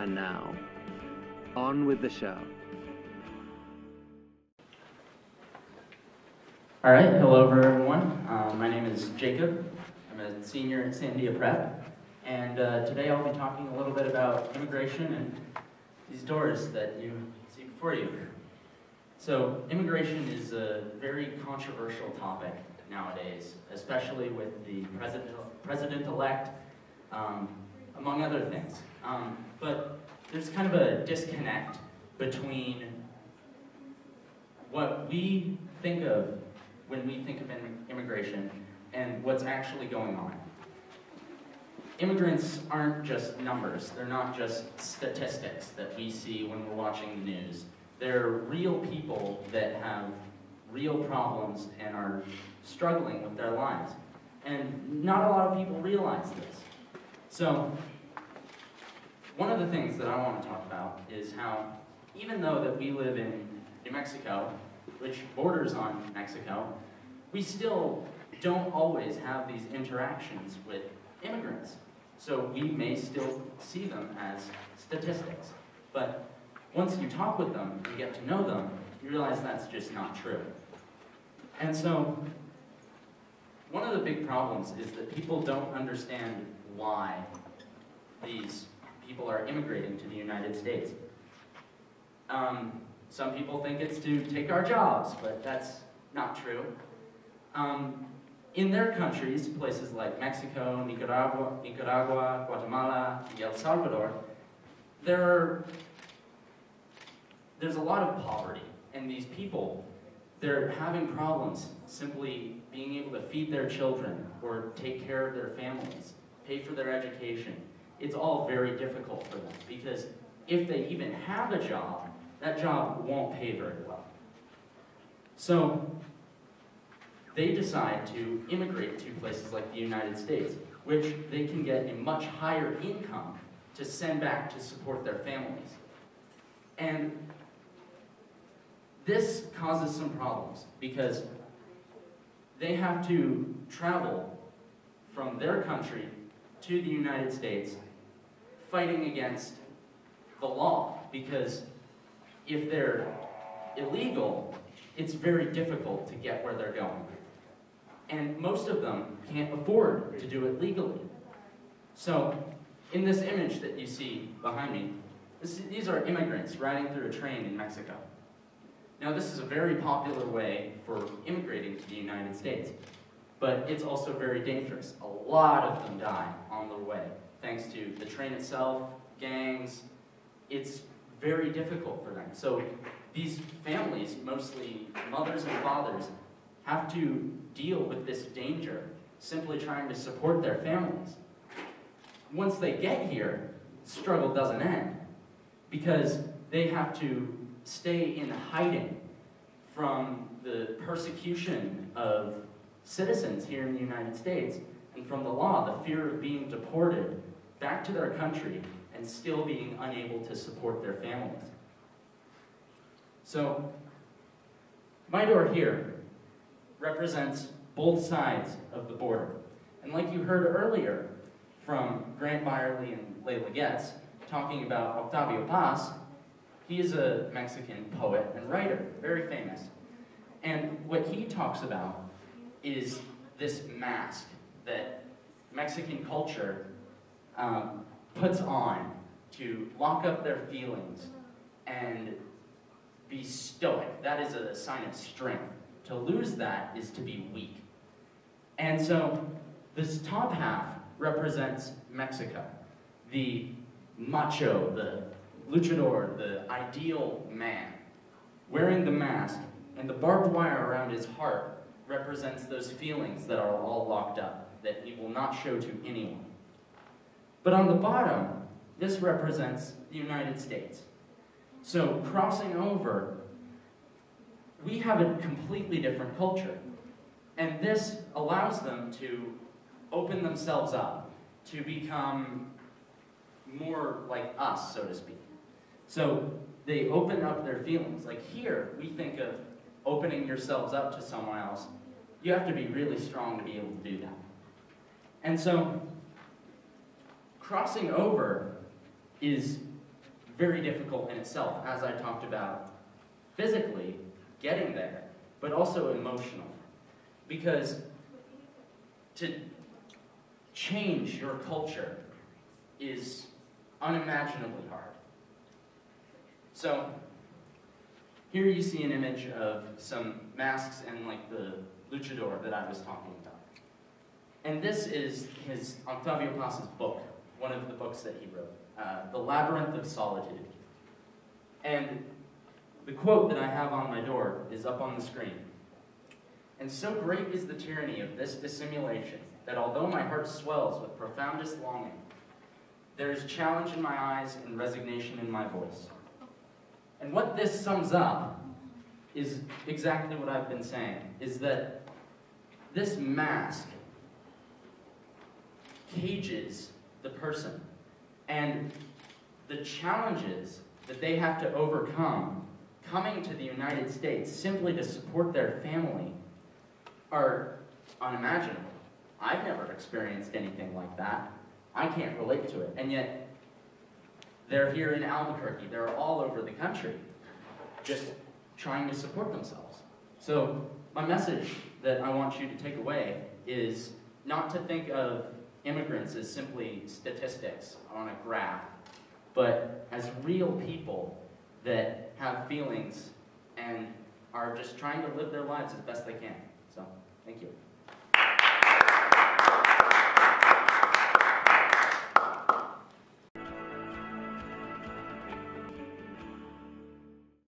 And now, on with the show. All right, hello everyone. My name is Jacob. I'm a senior at Sandia Prep, and today I'll be talking a little bit about immigration and these doors that you see before you. So, immigration is a very controversial topic nowadays, especially with the president-elect, among other things. But there's kind of a disconnect between what we think of when we think of immigration and what's actually going on. Immigrants aren't just numbers. They're not just statistics that we see when we're watching the news. They're real people that have real problems and are struggling with their lives. And not a lot of people realize this. So, one of the things that I want to talk about is how, even though that we live in New Mexico, which borders on Mexico, we still don't always have these interactions with immigrants. So we may still see them as statistics. But once you talk with them and get to know them, you realize that's just not true. And so, one of the big problems is that people don't understand why these people are immigrating to the United States. Some people think it's to take our jobs, but that's not true. In their countries, places like Mexico, Nicaragua, Guatemala, and El Salvador, there's a lot of poverty, and these people, they're having problems simply being able to feed their children or take care of their families, pay for their education. It's all very difficult for them because if they even have a job, that job won't pay very well. So they decide to immigrate to places like the United States, which they can get a much higher income to send back to support their families. And this causes some problems because they have to travel from their country to the United States fighting against the law, because if they're illegal, it's very difficult to get where they're going. And most of them can't afford to do it legally. So, in this image that you see behind me, these are immigrants riding through a train in Mexico. Now, this is a very popular way for immigrating to the United States, but it's also very dangerous. A lot of them die on their way, thanks to the train itself, gangs. It's very difficult for them. So these families, mostly mothers and fathers, have to deal with this danger, simply trying to support their families. Once they get here, the struggle doesn't end, because they have to stay in hiding from the persecution of citizens here in the United States, and from the law, the fear of being deported back to their country and still being unable to support their families. So, my door here represents both sides of the border. And like you heard earlier from Grant Byerly and Layla Getz talking about Octavio Paz, he is a Mexican poet and writer, very famous. And what he talks about is this mask that Mexican culture puts on to lock up their feelings and be stoic. That is a sign of strength. To lose that is to be weak. And so this top half represents Mexico, the macho, the luchador, the ideal man, wearing the mask, and the barbed wire around his heart represents those feelings that are all locked up, that he will not show to anyone. But on the bottom, this represents the United States. So crossing over, we have a completely different culture. And this allows them to open themselves up, to become more like us, so to speak. So they open up their feelings. Like here, we think of opening yourselves up to someone else. You have to be really strong to be able to do that. And so crossing over is very difficult in itself, as I talked about physically getting there, but also emotional. Because to change your culture is unimaginably hard. So here you see an image of some masks and like the luchador that I was talking about. And this is Octavio Paz's book, one of the books that he wrote, The Labyrinth of Solitude. And the quote that I have on my door is up on the screen. And so great is the tyranny of this dissimulation that although my heart swells with profoundest longing, there is challenge in my eyes and resignation in my voice. And what this sums up is exactly what I've been saying, is that this mask cages the person, and the challenges that they have to overcome coming to the United States simply to support their family are unimaginable. I've never experienced anything like that. I can't relate to it. And yet, they're here in Albuquerque. They're all over the country, just trying to support themselves. So my message that I want you to take away is not to think of immigrants as simply statistics on a graph, but as real people that have feelings and are just trying to live their lives as best they can. So, thank you.